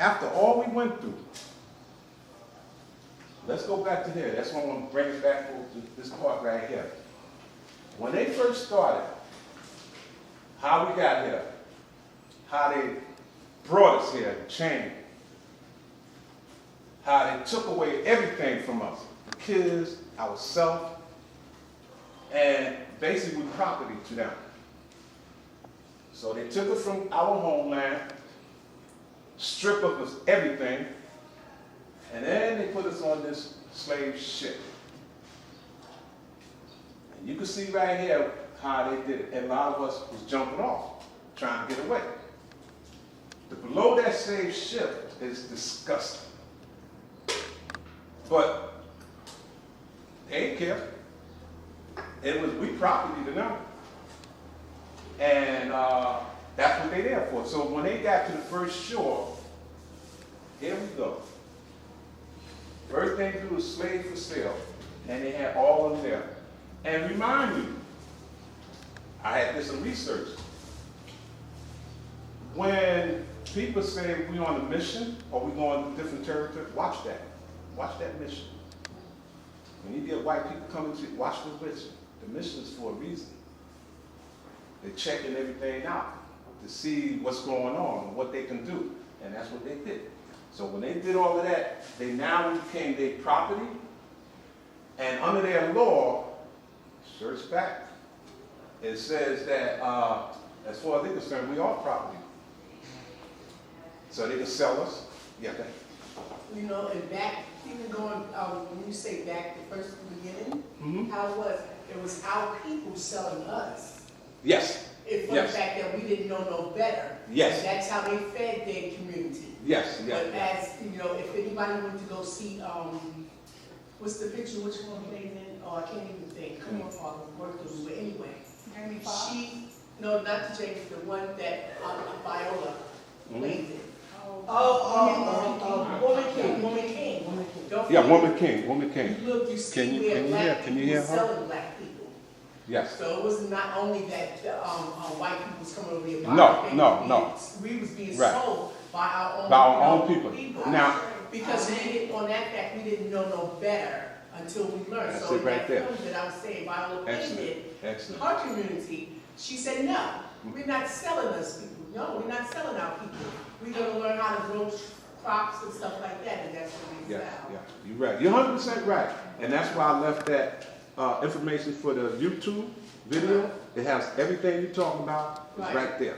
after all we went through, let's go back to here. That's why I want to bring it back to this part right here. When they first started, how we got here, how they brought us here, changed, how they took away everything from us, the kids, ourselves, and basically property to them. So they took us from our homeland, stripped of us everything, and then they put us on this slave ship. And you can see right here how they did it. And a lot of us was jumping off, trying to get away. The below that slave ship is disgusting. But they didn't care. It was we property to them. And that's what they're there for. So when they got to the first shore, here we go. First thing to do was slave for sale. And they had all of them there. And remind you, I had did some research. When people say we're on a mission or we're going to different territories, watch that. Watch that mission. When you get white people coming to you, watch the mission. The mission is for a reason. They're checking everything out to see what's going on and what they can do. And that's what they did. So when they did all of that, they now became their property. And under their law, search back, it says that as far as they're concerned, we are property. So they can sell us. Yeah, okay. You know, and back, even going, when you say back the first beginning, how it was our people selling us. Yes. It for the fact that we didn't know no better. Yes. And that's how they fed their community. Yes, yes. But as, you know, if anybody went to go see, what's the picture, which one played in? Oh, I can't even think. Come on, Father, work through. But anyway, no, not the James, the one that Viola played in. Woman King. Yeah, Woman King. You look, you see where black people hear were her? selling black people. Yes. So it was not only that white people was coming over here. No. We was being Right. sold by our own people. Now, because we didn't, on that fact, we didn't know no better until we learned. That's So it right that there. film that I was saying, Viola painted, Excellent. her community, she said, no, we're not selling us people. No, we're not selling our people. We're gonna learn how to grow crops and stuff like that, and that's what we sell. Yeah, you're right. You're 100% right. And that's why I left that information for the YouTube video. It has everything you're talking about. It's right there.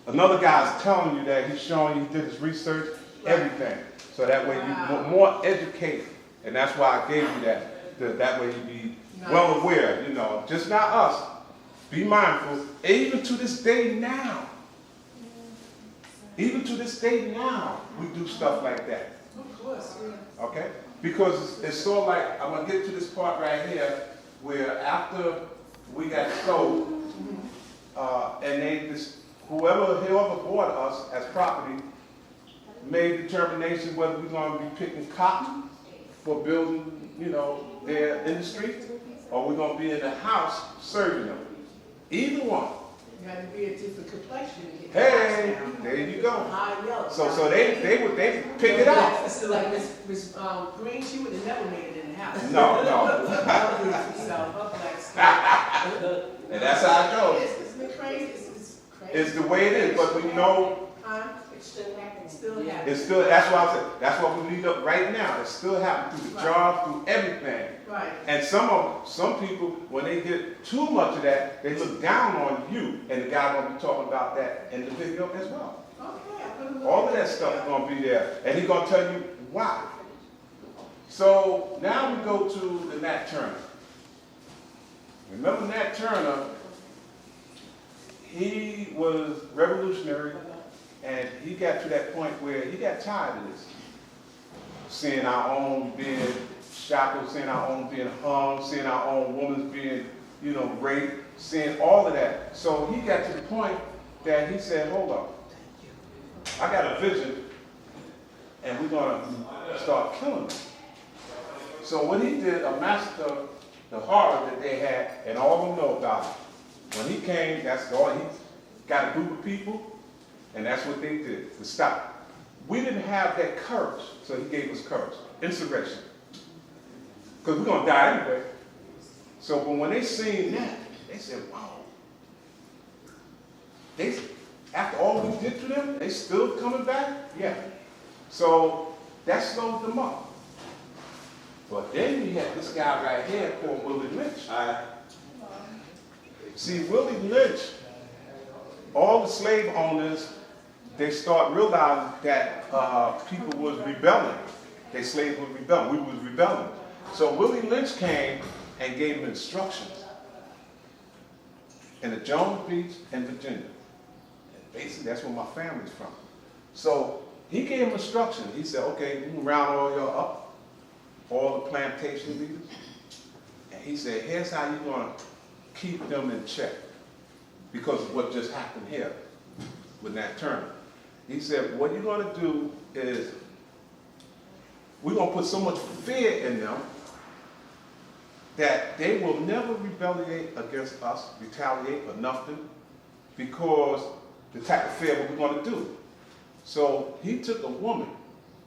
Another guy's telling you that he's showing you, he did his research, everything. So that way you're more educated. And that's why I gave you that. That way you be well aware, you know, just not us. Be mindful. Even to this day now. Even to this day now, we do stuff like that. Of course, yeah. Okay? Because it's sort of like, I'm going to get to this part right here, where after we got sold, and they just, whoever bought us as property made determination whether we're going to be picking cotton for building, you know, their industry, or we're going to be in the house serving them. Either one. You had to be a different complexion. Hey, there you go. High yellow. So they pick it out. So like Miss Green, she would have never made it in the house. No. And that's how it goes. It's been crazy. It's crazy. It's the way it is, but we know It still happens. Still happens. it's still. That's why I said. That's what we need up right now. It's still happening through the job, through everything. Right. And some people, when they get too much of that, they look down on you. And the guy gonna be talking about that in the video as well. Okay. All of that stuff is gonna be there, and he's gonna tell you why. So now we go to the Nat Turner. Remember Nat Turner? He was revolutionary, and he got to that point where he got tired of this. Seeing our own being shackled, seeing our own being hung, seeing our own women being, you know, raped, seeing all of that. So he got to the point that he said, hold up, I got a vision, and we're going to start killing them. So what he did, a master, the horror that they had, and all of them know about it. When he came, that's all, he got a group of people, and that's what they did to stop. We didn't have that courage, so he gave us courage, insurrection. Because we're going to die anyway. So when they seen that, they said, wow. After all we did to them, they still coming back? Yeah. So that slowed them up. But then you had this guy right here called Willie Lynch. See, Willie Lynch, all the slave owners, they start realizing that people was rebelling. They slaves were rebelling. We was rebelling. So Willie Lynch came and gave them instructions in the Jones Beach in Virginia. And basically, that's where my family's from. So he gave them instructions. He said, okay, we can round all y'all up, all the plantation leaders. And he said, here's how you're going to keep them in check because of what just happened here with Nat Turner. He said, what you're going to do is we're going to put so much fear in them that they will never retaliate against us, retaliate or nothing, because the type of fear what we're going to do. So he took a woman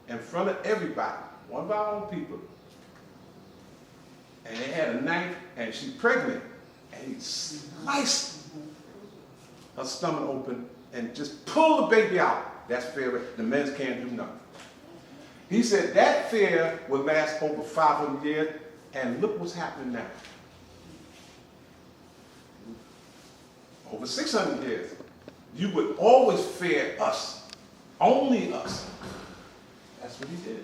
in front of everybody, one of our own people, and they had a knife, and she's pregnant, and he sliced her stomach open and just pulled the baby out. That's fear. The men can't do nothing. He said that fear would last over 500 years, and look what's happening now. Over 600 years. You would always fear us, only us. That's what he did.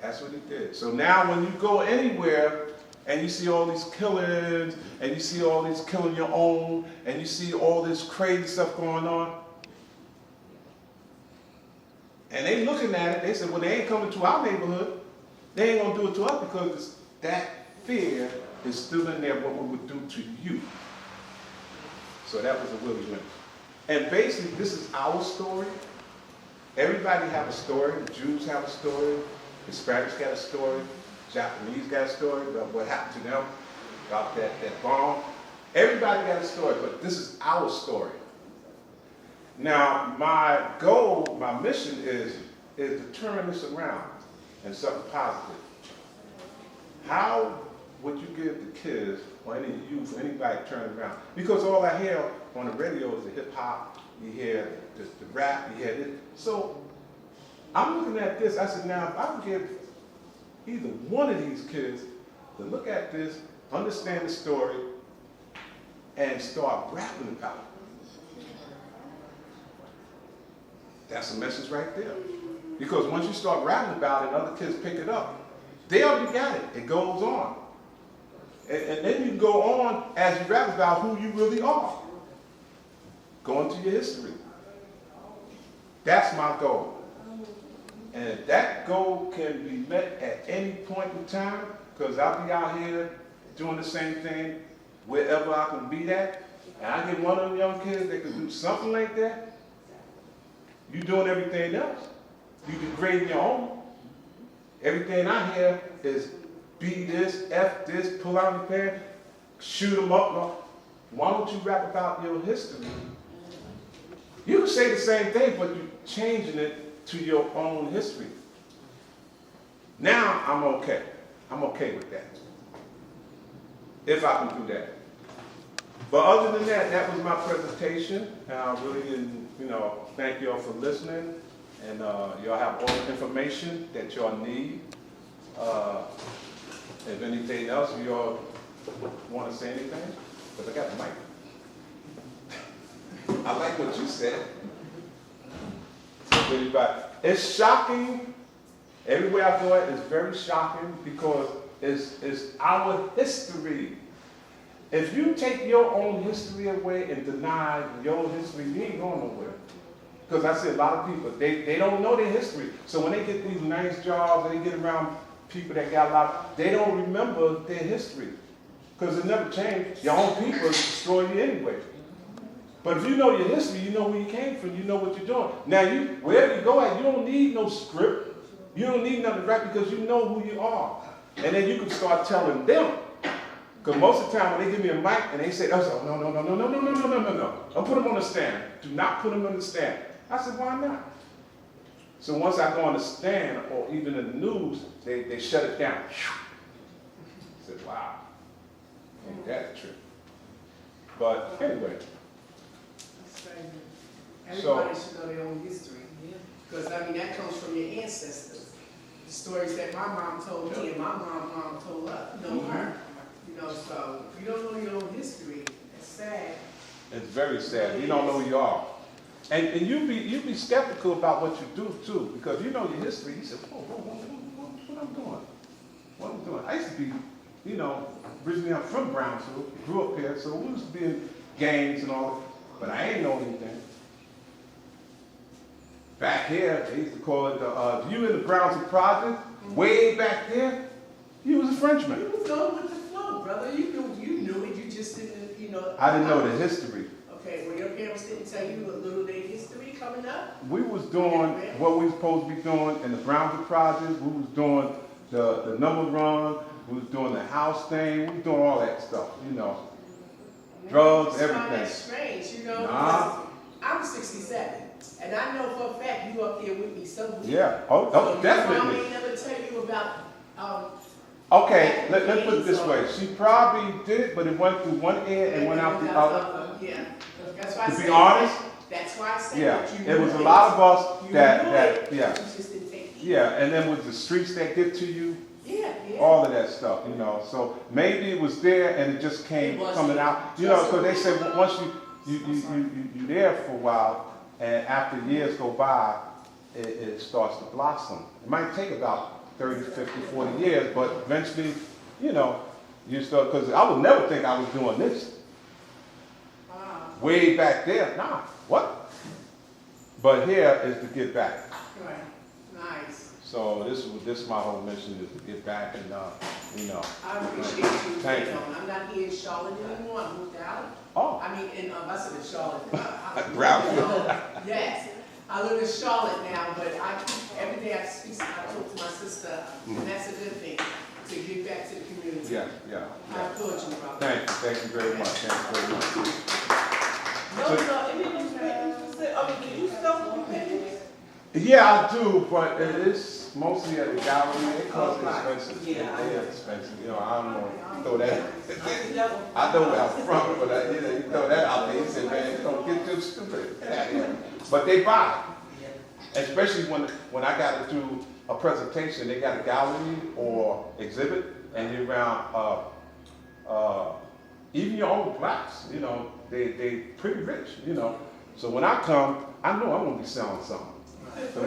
That's what he did. So now when you go anywhere and you see all these killings, and you see all these killing your own, and you see all this crazy stuff going on, and they looking at it, they said, well, they ain't coming to our neighborhood. They ain't going to do it to us because that fear is still in there, what we would do to you. So that was a Willie Lynch. And basically, this is our story. Everybody have a story. The Jews have a story. Hispanics got a story. Japanese got a story about what happened to them, about that bomb. Everybody got a story, but this is our story. Now, my goal, my mission is to turn this around and something positive. How would you give the kids or any youth or anybody turn around? Because all I hear on the radio is the hip hop, you hear the rap, you hear this. So I'm looking at this, I said, now if I can give either one of these kids to look at this, understand the story, and start rapping about it. That's a message right there. Because once you start rapping about it and other kids pick it up, they already got it. It goes on. And then you go on as you rap about who you really are. Go into your history. That's my goal. And if that goal can be met at any point in time, because I'll be out here doing the same thing wherever I can be at, and I get one of them young kids that can do something like that, you doing everything else. You degrading your own. Everything I hear is be this, F this, pull out your pants, shoot them up. No. Why don't you rap about your history? You can say the same thing, but you're changing it to your own history. Now I'm okay. I'm okay with that. If I can do that. But other than that, that was my presentation. And I really didn't, thank you all for listening. And y'all have all the information that y'all need. If anything else, you all want to say anything? Because I got the mic. I like what you said. It's shocking. Everywhere I go at, it's very shocking because it's our history. If you take your own history away and deny your history, you ain't going nowhere. Because I see a lot of people, they don't know their history. So when they get these nice jobs, they get around people that got a lot, they don't remember their history. Because it never changed. Your own people destroy you anyway. But if you know your history, you know where you came from, you know what you're doing. Now, wherever you go at, you don't need no script. You don't need nothing to write because you know who you are. And then you can start telling them. Because most of the time when they give me a mic and they say, oh, no. Don't put them on the stand. Do not put them on the stand. I said, why not? So once I go on the stand or even in the news, they shut it down. I said, wow, ain't that the truth? But anyway. That's crazy. Everybody should know their own history. Because, I mean, that comes from your ancestors. The stories that my mom told me and my mom told her, her. You know, so if you don't know your own history, it's sad. It's very sad. You don't know who you are. And you be skeptical about what you do, too, because you know your history. You say, what I'm doing? What I'm doing? I used to be, you know, originally I'm from Brownsville, grew up here, so we used to be in gangs and all that, but I ain't know anything. Back here, they used to call it you in the Brownsville Project, way back there, you was a Frenchman. You was going with the flow, brother. You knew it. You just didn't, you know. I didn't know the history. Okay, well, your parents didn't tell you a little bit of history coming up? We was doing what we was supposed to be doing in the Brownsville Project. We was doing the number run. We was doing the house thing. We was doing all that stuff, you know. Drugs, everything. That's strange, you know. Nah. I'm 67, and I know for a fact you up there with me somewhere. Yeah, So definitely. Your mom ain't never tell you about. Okay, let's put it this way. She probably did, but it went through one ear and went out the other. Yeah, that's why I To said. be honest, That's why I said. yeah, that you there was knew a lot of us You that knew it, yeah, You just didn't take it. yeah, and then with the streets that get to you, Yeah. all of that stuff, you know. So maybe it was there and it just came coming out, you know. So they said once you there for a while, and after years go by, it starts to blossom. It might take about 30, 50, 40 years, but eventually, you know, you start, because I would never think I was doing this. Way back there, nah, what? But here is to get back. Right, nice. So this my whole mission is to get back and, you know. I appreciate you. Thank you. I'm not here in Charlotte anymore, I moved out. Oh. I mean, I said in Charlotte. Brownsville. Yes, I live in Charlotte now, but every day I talk to my sister, and that's a good thing, to give back to the community. Yeah. I applaud you, brother. Thank you very much. Thank you very much. Any of those pictures, can you sell them pictures? Yeah, I do, but it is mostly at the gallery. It costs expensive. They are expensive. You know, I don't know. Throw that. I know where I'm from, but you throw that out there. You say, man, you don't get too stupid. But they buy. Especially when I got to do a presentation, they got a gallery or exhibit, and you're around even your own blacks. You know, they pretty rich. You know, so when I come, I know I'm gonna be selling something. So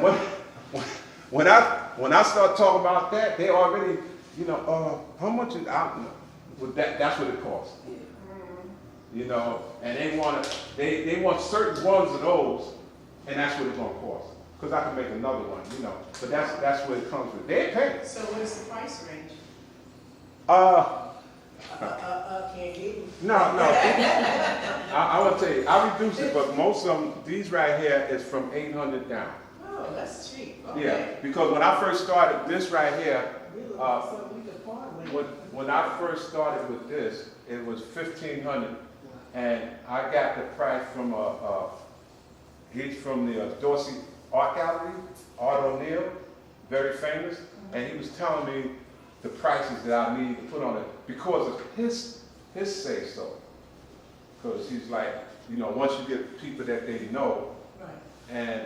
when I start talking about that, they already, you know, how much is out? That's what it costs. You know, and they want certain ones of those, and that's what it's gonna cost. Because I can make another one, you know. But that's where it comes with. They pay. So what's the price range? Can't give you. No. I will tell you, I reduced it, but most of them, these right here, is from 800 down. Oh, that's cheap. Okay. Yeah, because when I first started this right here, So we could part with. when I first started with this, it was 1,500, and I got the price from he's from the Dorsey Art Gallery, Art O'Neill, very famous, and he was telling me the prices that I need to put on it because of his say so. Because he's like, you know, once you get people that they know, Right. and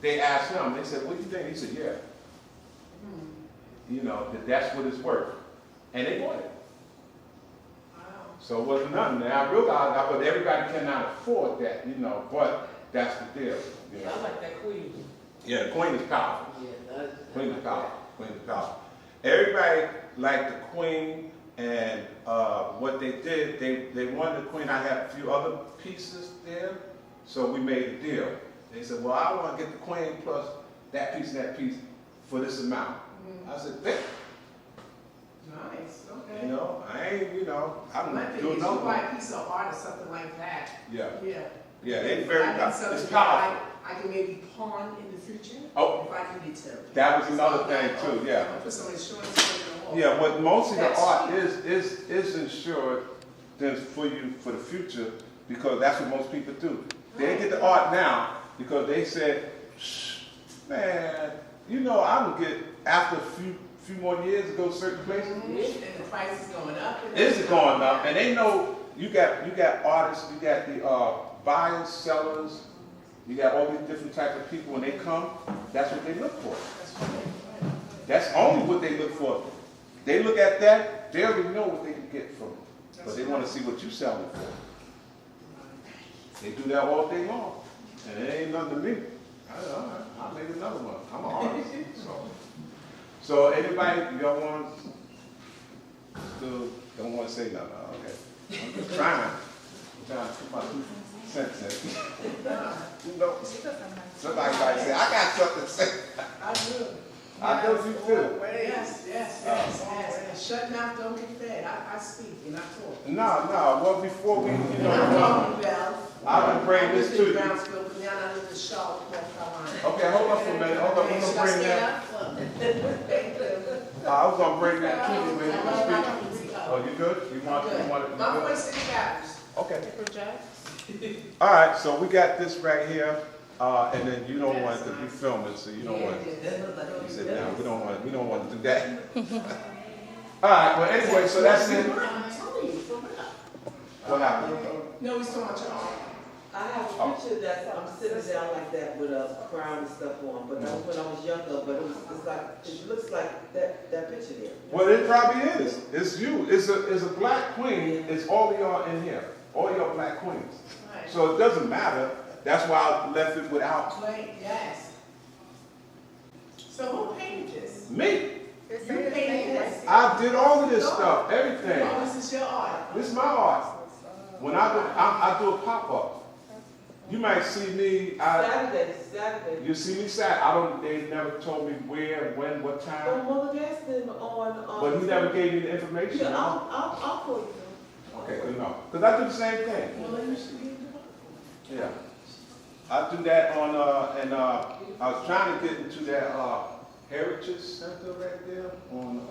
they asked him, they said, what do you think? He said, yeah. You know, that's what it's worth. And they bought it. Wow. So it wasn't nothing. Now I realized that, but everybody cannot afford that, you know, but that's the deal. You know? I like that queen. Yeah, the queen is powerful. Yeah, Queen is powerful. Queen is powerful. Everybody liked the queen, and what they did, they wanted the queen. I had a few other pieces there, so we made a deal. They said, well, I want to get the queen plus that piece and that piece for this amount. I said, bet. Nice, okay. You know, I ain't, you know, I My don't thing do is, you no buy a piece of art or something like that. Yeah. Yeah. Yeah, they very I need powerful. something It's that powerful. I can maybe pawn in the future. Oh. If I can get to. That was another thing too, yeah. I'll put some insurance on the wall. Yeah, what most of the That's art cheap. is insured then for you for the future, because that's what most people do. They get the art now because they said, shh, man, you know, I would get, after a few more years to go certain places. And the price is going up. Is it going up? And they know you got artists, you got the buyers, sellers, you got all these different types of people. When they come, that's what they look for. That's only what they look for. They look at that, they already know what they can get from it. But they want to see what you sell it for. They do that all day long. And it ain't nothing to me. I'll make another one. I'm an artist. So anybody, y'all want to, don't want to say nothing, okay. I'm just trying to put my 2 cents in. You know, somebody might say, I got something to say. I do. I know you too. Yes. And shut mouth don't get fed. I speak and I talk. No. Well, before we, you know, I'm talking about. I would bring this to you. Brownsville, but now I live in Charlotte, North Carolina. Okay, hold on for a minute. Hold on, we're gonna bring that. Thank you. I was gonna bring that to you when you speak. Oh, you good? You want it? My voice is gathers. Okay. All right, so we got this right here, and then you don't want it to be filming, so you don't want it. You sit down. We don't want to do that. All right. Well, anyway, so that's it. What happened? No, he's talking about your arm. I have a picture that I'm sitting down like that with a crown and stuff on, but that was when I was younger, but it looks like that picture there. Well, it probably is. It's you. It's a black queen. It's all of y'all in here. All y'all black queens. Right. So it doesn't matter. That's why I left it without Wait, yes. So who painted this? me. You painted this? I did all of this stuff, everything. Oh, this is your art. This is my art. When I do a pop-up. You might see me. Saturday. You see me Saturday. They never told me where, when, what time. Well, Mother Gaston on. But he never gave me the information. Yeah, I'll call you. Okay, good enough. Because I do the same thing. Well, you should be Yeah. I do that on, and I was trying to get into that Heritage Center right there on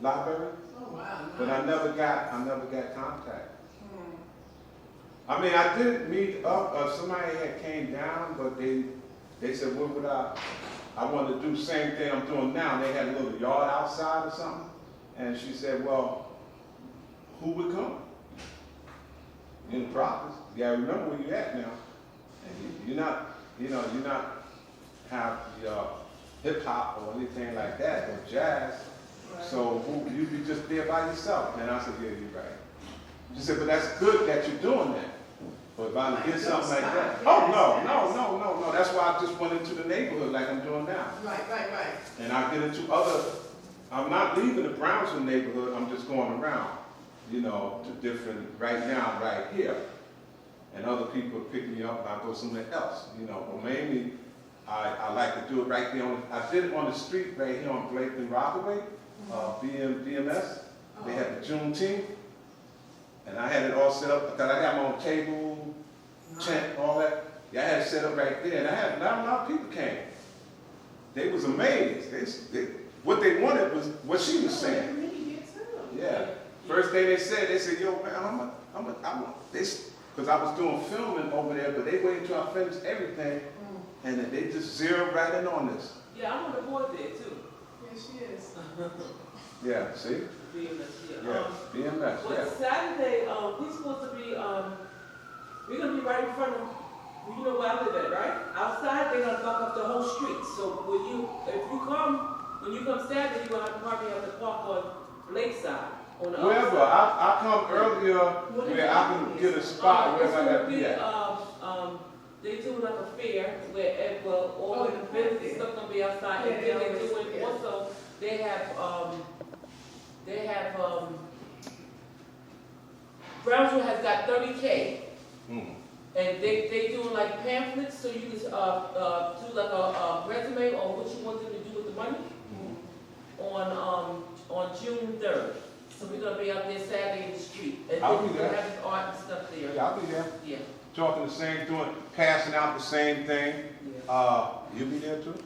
Library. Oh, wow. But I never got contact. I mean, I did meet up, somebody had came down, but they said, what would I wanted to do the same thing I'm doing now. They had a little yard outside or something. And she said, well, who would come? In the province. You gotta remember where you're at now. And you're not have hip hop or anything like that, or jazz. Right. So you be just there by yourself. And I said, yeah, you're right. She said, but that's good that you're doing that. But if I get something like that, no. That's why I just went into the neighborhood like I'm doing now. Right. And I get into other, I'm not leaving the Brownsville neighborhood, I'm just going around, to different, right now, right here. And other people pick me up and I go somewhere else, But mainly, I like to do it right there I did it on the street right here on Blake and Rockaway, BMS. They had the Juneteenth. And I had it all set up, because I got my own table, tent, all that. Yeah, I had it set up right there, and I had not a lot of people came. They was amazed. What they wanted was what she was saying. Yeah. First day they said, yo, man, because I was doing filming over there, but they waited until I finished everything, and then they just zeroed right in on this. Yeah, I'm on the board there too. Yeah, she is. Yeah, see? BMS, Yeah, BMS, yeah. Saturday, we're supposed to be, we're going to be right in front of, you know where I live at, right? Outside, they're going to block up the whole street. So when you come Saturday, you're going to probably have to park on Lakeside. On the Wherever, I come earlier where I can get a spot where I got to be at. They do like a fair where, all the business stuff going to be outside. And then they do it also, they have Brownsville has got 30K, and they doing like pamphlets, so you can do like a resume on what you want them to do with the money on June 3rd. So we're gonna be out there Saturday in the street, and I'll then be we're there. having art and stuff there. Yeah, I'll be there. Yeah. Talking the same, passing out the same thing. Yeah. You be there too?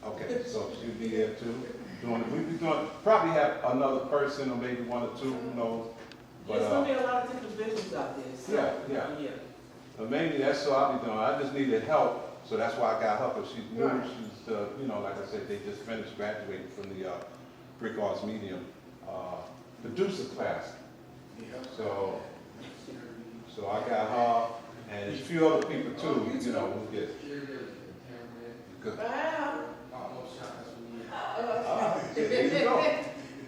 Okay, so she'll be there too. Probably have another person or maybe one or two, who knows. But, There's gonna be a lot of different business out there. So, yeah. But mainly that's what I'll be doing. I just needed help So that's why I got her, because she's new, Right. she's, you know, like I said, they just finished graduating from the Brick Arts Medium producer class. So I got her, and a few other people too, you know, we'll get. Good. Wow. There you go.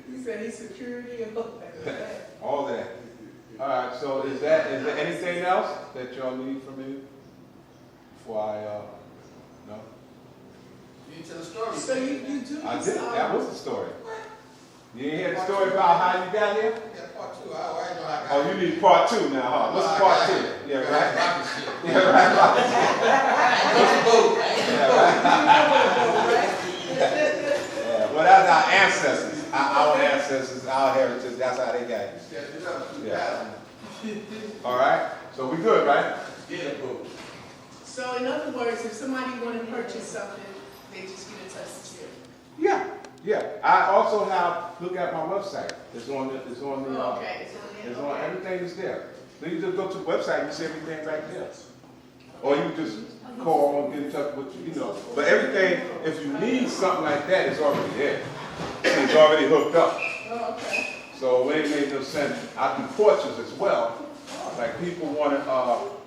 He said he's security and all that. All that. All right, so is there anything else that y'all need from me before I, no? You tell the story. So you do. I did, that was the story. You didn't hear the story about how you got here? Yeah, part two. I know I got Oh, you need part two now, huh? What's part two? Yeah, right? Rocket ship. Yeah, right. Yeah, well, that's our ancestors, our ancestors, our heritage, that's how they got it. Yeah. All right, so we good, right? Get a book. So in other words, if somebody want to purchase something, they just get in touch with you. Yeah, yeah. I also have, look at my website. It's on the, Okay, it's on it's there. on, everything is there. So you just go to the website, you see everything right there. Or you just call and get in touch with you know. But everything, if you need something like that, it's already there. It's already hooked up. Oh, okay. So it ain't made no sense. I do portraits as well. Like people wanted,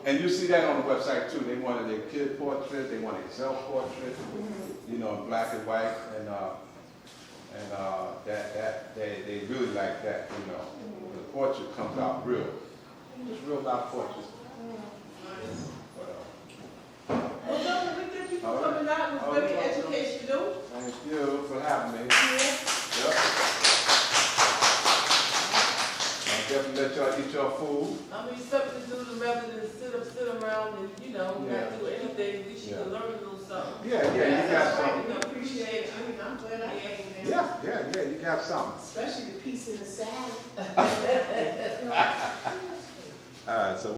and you see that on the website too. They wanted their kid portrait, they wanted their self-portrait, you know, in black and white, and that they really like that, you know. The portrait comes out real. It's real life portraits. Well, Melvin, we thank you for coming out. It was very educational. Thank you for having me. Yeah. Yep. I'll definitely let y'all eat your food. I mean, something to do rather than sit around and, you know, Yeah. not do anything. We should Yeah. learn a little something. Yeah, you got That's right. something. We appreciate you. I'm glad I came there. Yeah, you got something. Especially the piece in the salad.